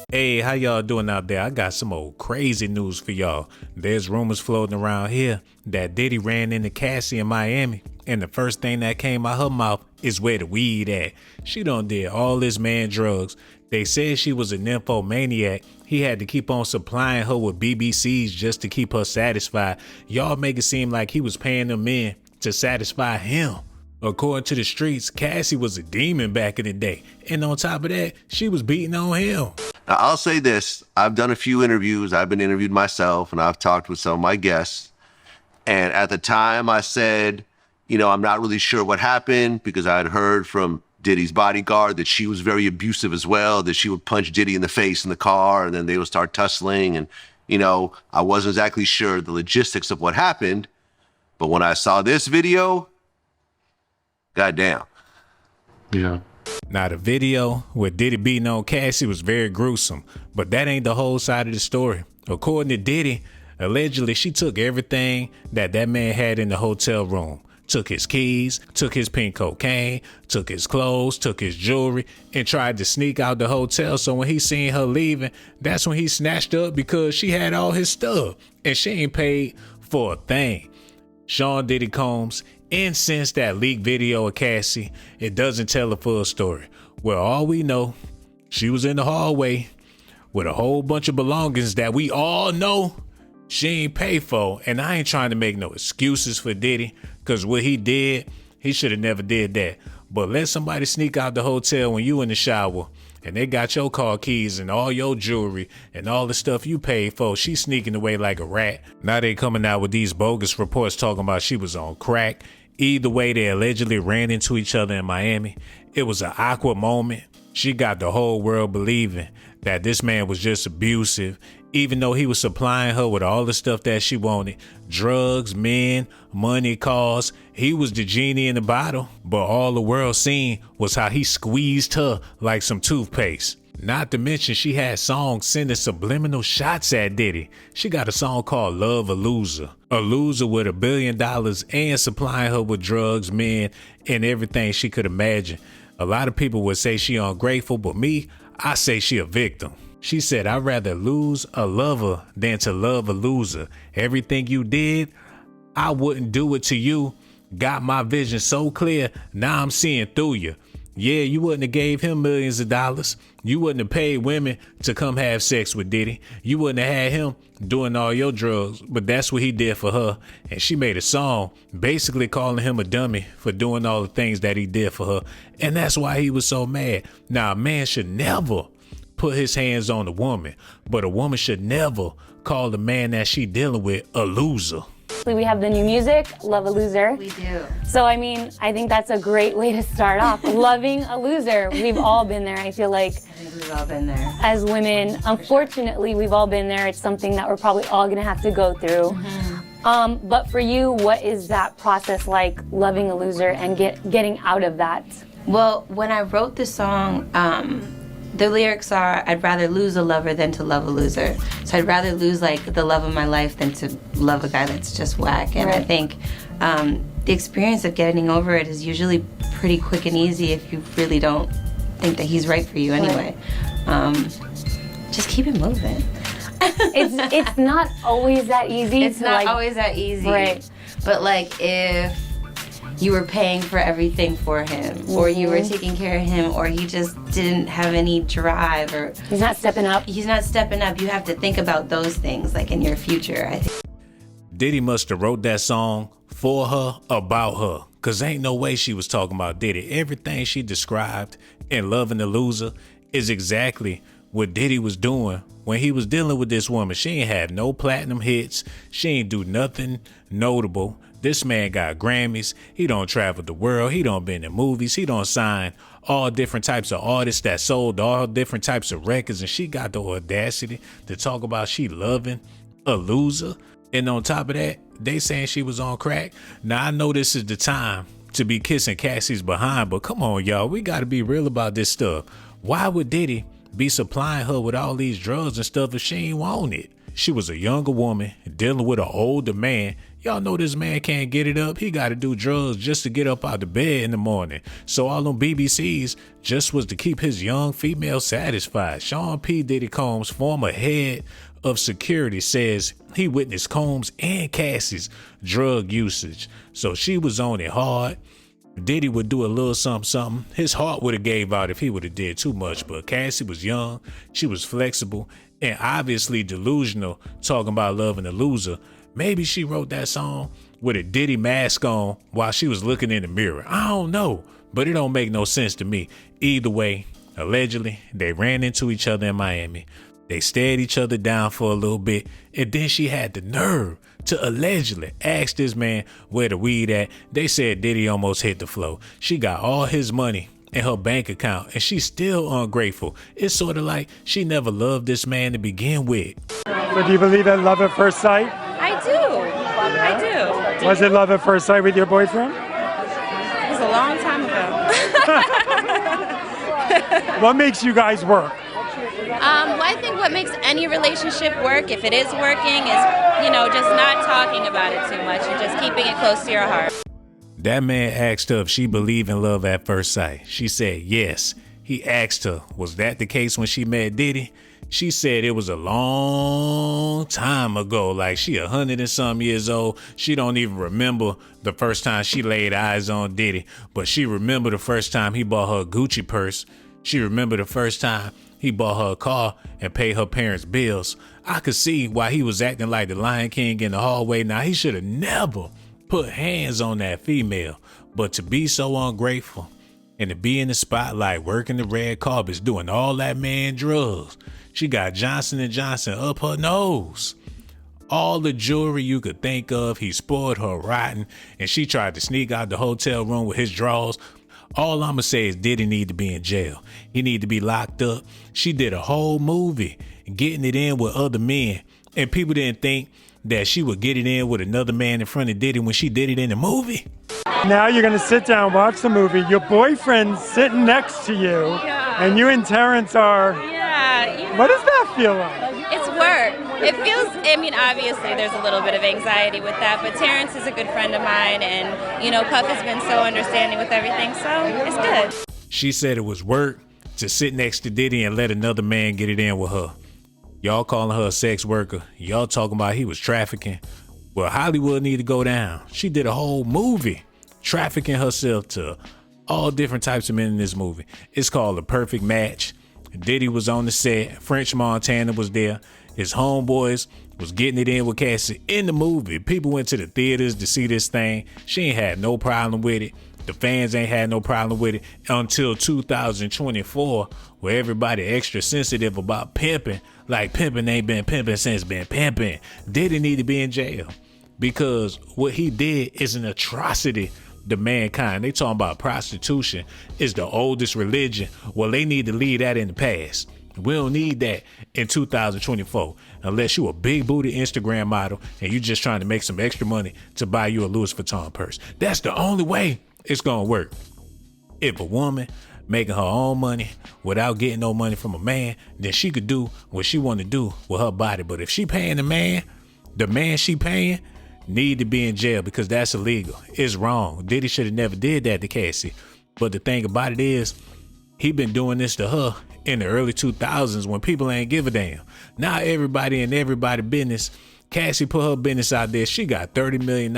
Hey, how y'all doing out there? I got some old crazy news for y'all. There's rumors floating around here that Diddy ran into Cassie in Miami, and the first thing that came out her mouth is where the weed at. She done did all this man drugs. They said she was a nymphomaniac. He had to keep on supplying her with BBCs just to keep her satisfied. Y'all make it seem like he was paying them men to satisfy him. According to the streets, Cassie was a demon back in the day. And on top of that, she was beating on him. Now, I'll say this. I've done a few interviews. I've been interviewed myself, and I've talked with some of my guests. And at the time, I said, I'm not really sure what happened because I had heard from Diddy's bodyguard that she was very abusive as well, that she would punch Diddy in the face in the car, and then they would start tussling. And, I wasn't exactly sure the logistics of what happened. But when I saw this video, goddamn. Yeah. Now, the video with Diddy beating on Cassie was very gruesome, but that ain't the whole side of the story. According to Diddy, allegedly she took everything that man had in the hotel room. Took his keys, took his pink cocaine, took his clothes, took his jewelry, and tried to sneak out the hotel. So when he seen her leaving, that's when he snatched her up because she had all his stuff and she ain't paid for a thing. Sean Diddy Combs, incensed that leaked video of Cassie, it doesn't tell the full story. Well, all we know, she was in the hallway with a whole bunch of belongings that we all know she ain't pay for. And I ain't trying to make no excuses for Diddy, because what he did, he should have never did that. But let somebody sneak out the hotel when you in the shower and they got your car keys and all your jewelry and all the stuff you paid for. She's sneaking away like a rat. Now they coming out with these bogus reports talking about she was on crack. Either way, they allegedly ran into each other in Miami. It was an awkward moment. She got the whole world believing that this man was just abusive, even though he was supplying her with all the stuff that she wanted. Drugs, men, money, cars. He was the genie in the bottle, but all the world seen was how he squeezed her like some toothpaste. Not to mention she had songs sending subliminal shots at Diddy. She got a song called Love a Loser. A loser with $1 billion and supplying her with drugs, men, and everything she could imagine. A lot of people would say she ungrateful, but me, I say she a victim. She said, I'd rather lose a lover than to love a loser. Everything you did, I wouldn't do it to you. Got my vision so clear, now I'm seeing through you. Yeah, you wouldn't have gave him millions of dollars. You wouldn't have paid women to come have sex with Diddy. You wouldn't have had him doing all your drugs, but that's what he did for her. And she made a song basically calling him a dummy for doing all the things that he did for her. And that's why he was so mad. Now, a man should never put his hands on a woman, but a woman should never call the man that she dealing with a loser. We have the new music, Love a Loser. We do. So, I think that's a great way to start off. Loving a loser. We've all been there, I feel like. I think we've all been there. As women, unfortunately, we've all been there. It's something that we're probably all gonna have to go through. Mm-hmm. But for you, what is that process like, loving a loser and getting out of that? Well, when I wrote this song, the lyrics are, I'd rather lose a lover than to love a loser. So I'd rather lose the love of my life than to love a guy that's just whack. And right. I think the experience of getting over it is usually pretty quick and easy if you really don't think that he's right for you anyway. Right. Just keep it moving. It's not always that easy. It's not always that easy. Right. But if you were paying for everything for him, mm-hmm. or you were taking care of him, or he just didn't have any drive, or he's not stepping up. You have to think about those things in your future, I think. Diddy must have wrote that song for her, about her, because ain't no way she was talking about Diddy. Everything she described in Loving the Loser is exactly what Diddy was doing when he was dealing with this woman. She ain't had no platinum hits. She ain't do nothing notable. This man got Grammys. He don't travel the world. He don't been in movies. He don't sign all different types of artists that sold all different types of records. And she got the audacity to talk about she loving a loser. And on top of that, they saying she was on crack. Now, I know this is the time to be kissing Cassie's behind, but come on, y'all. We got to be real about this stuff. Why would Diddy be supplying her with all these drugs and stuff if she ain't want it? she was a younger woman dealing with an older man. Y'all know this man can't get it up. He got to do drugs just to get up out of bed in the morning. So all them BBCs just was to keep his young female satisfied. Sean P. Diddy Combs, former head of security, says he witnessed Combs and Cassie's drug usage. So she was on it hard. Diddy would do a little something. His heart would have gave out if he would have did too much. But Cassie was young. She was flexible and obviously delusional, talking about loving a loser. Maybe she wrote that song with a Diddy mask on while she was looking in the mirror. I don't know, but it don't make no sense to me. Either way, allegedly, they ran into each other in Miami. They stared each other down for a little bit, and then she had the nerve to allegedly ask this man where the weed at. They said Diddy almost hit the floor. She got all his money in her bank account, and she's still ungrateful. It's sort of like she never loved this man to begin with. So do you believe in love at first sight? I do. I do. Was it love at first sight with your boyfriend? It was a long time ago. What makes you guys work? Well, I think what makes any relationship work, if it is working, is, just not talking about it too much and just keeping it close to your heart. That man asked her if she believed in love at first sight. She said yes. He asked her, was that the case when she met Diddy? She said it was a long time ago, like she 100 and some years old. She don't even remember the first time she laid eyes on Diddy, but she remember the first time he bought her a Gucci purse. She remember the first time he bought her a car and paid her parents' bills. I could see why he was acting like the Lion King in the hallway. Now, he should have never put hands on that female, but to be so ungrateful and to be in the spotlight, working the red carpets, doing all that man drugs. She got Johnson & Johnson up her nose. All the jewelry you could think of, he spoiled her rotten, and she tried to sneak out the hotel room with his drawers. All I'ma say is Diddy need to be in jail. He need to be locked up. She did a whole movie getting it in with other men, and people didn't think that she would get it in with another man in front of Diddy when she did it in the movie. Now you're gonna sit down, watch the movie. Your boyfriend's sitting next to you, and you and Terrence are. Yeah. What does that feel like? It's work. It feels, obviously there's a little bit of anxiety with that, but Terrence is a good friend of mine, and, Puff has been so understanding with everything, so it's good. She said it was work to sit next to Diddy and let another man get it in with her. Y'all calling her a sex worker. Y'all talking about he was trafficking. Well, Hollywood need to go down. She did a whole movie trafficking herself to all different types of men in this movie. It's called A Perfect Match. Diddy was on the set. French Montana was there. His homeboys was getting it in with Cassie in the movie. People went to the theaters to see this thing. She ain't had no problem with it. The fans ain't had no problem with it until 2024, where everybody extra sensitive about pimping. Like pimping ain't been pimping since been pimping. Diddy need to be in jail because what he did is an atrocity to mankind. They talking about prostitution is the oldest religion. Well, they need to leave that in the past. We don't need that in 2024 unless you a big booty Instagram model and you just trying to make some extra money to buy you a Louis Vuitton purse. That's the only way it's gonna work. If a woman making her own money without getting no money from a man, then she could do what she want to do with her body. But if she paying the man she paying need to be in jail because that's illegal. It's wrong. Diddy should have never did that to Cassie. But the thing about it is, he been doing this to her in the early 2000s when people ain't give a damn. Now everybody in everybody business. Cassie put her business out there. She got $30 million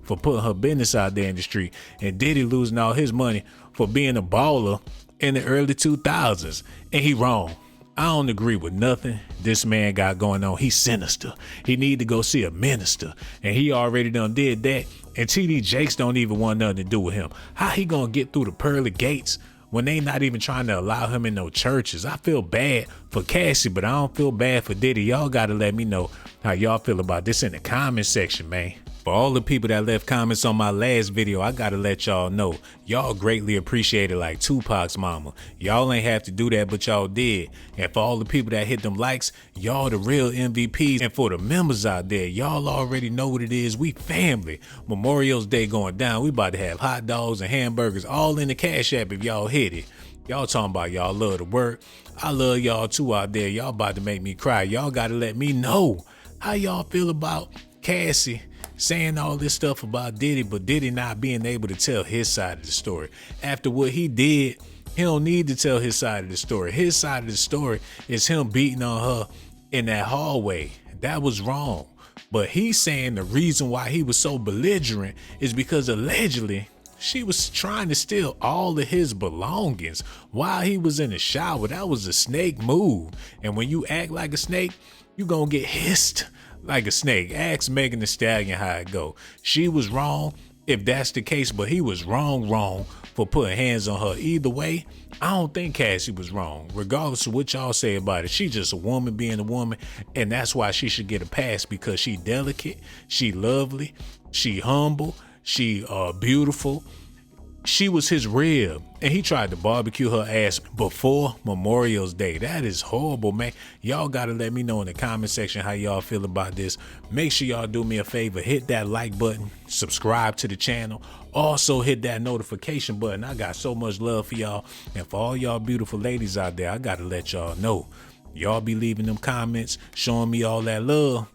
for putting her business out there in the street. And Diddy losing all his money for being a baller in the early 2000s. And he wrong. I don't agree with nothing this man got going on. He's sinister. He need to go see a minister. And he already done did that. And TD Jakes don't even want nothing to do with him. How he gonna get through the pearly gates when they not even trying to allow him in no churches? I feel bad for Cassie, but I don't feel bad for Diddy. Y'all gotta let me know how y'all feel about this in the comment section, man. For all the people that left comments on my last video, I gotta let y'all know, y'all greatly appreciate it like Tupac's mama. Y'all ain't have to do that, but y'all did. And for all the people that hit them likes, y'all the real MVPs. And for the members out there, y'all already know what it is. We family. Memorial's Day going down. We about to have hot dogs and hamburgers all in the Cash App if y'all hit it. Y'all talking about y'all love to work. I love y'all too out there. Y'all about to make me cry. Y'all gotta let me know How y'all feel about Cassie saying all this stuff about Diddy, but Diddy not being able to tell his side of the story? After what he did, he don't need to tell his side of the story. His side of the story is him beating on her in that hallway. That was wrong. But he's saying the reason why he was so belligerent is because allegedly she was trying to steal all of his belongings while he was in the shower. That was a snake move. And when you act like a snake, you gonna get hissed like a snake. Ask Megan Thee Stallion how it go. She was wrong if that's the case, but he was wrong for putting hands on her. Either way, I don't think Cassie was wrong. Regardless of what y'all say about it, she's just a woman being a woman, and that's why she should get a pass, because she delicate, she lovely, she humble, she beautiful. She was his rib, and he tried to barbecue her ass before Memorial's Day. That is horrible, man. Y'all gotta let me know in the comment section how y'all feel about this. Make sure y'all do me a favor, hit that like button, subscribe to the channel, also hit that notification button. I got so much love for y'all, and for all y'all beautiful ladies out there, I gotta let y'all know, y'all be leaving them comments, showing me all that love.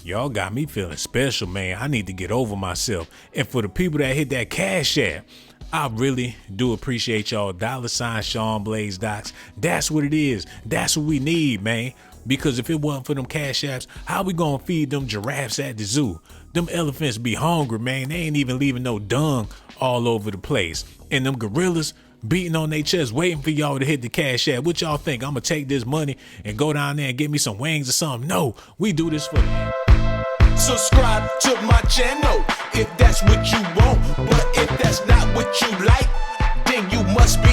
Y'all got me feeling special, man. I need to get over myself. And for the people that hit that Cash App, I really do appreciate y'all. $ Sean Blaze Docs. That's what it is. That's what we need, man. Because if it wasn't for them Cash Apps, how we gonna feed them giraffes at the zoo? Them elephants be hungry, man. They ain't even leaving no dung all over the place. And them gorillas beating on their chest, waiting for y'all to hit the Cash App. What y'all think? I'm gonna take this money and go down there and get me some wings or something? No, we do this for you. Subscribe to my channel if that's what you want, but if that's not what you like, then you must be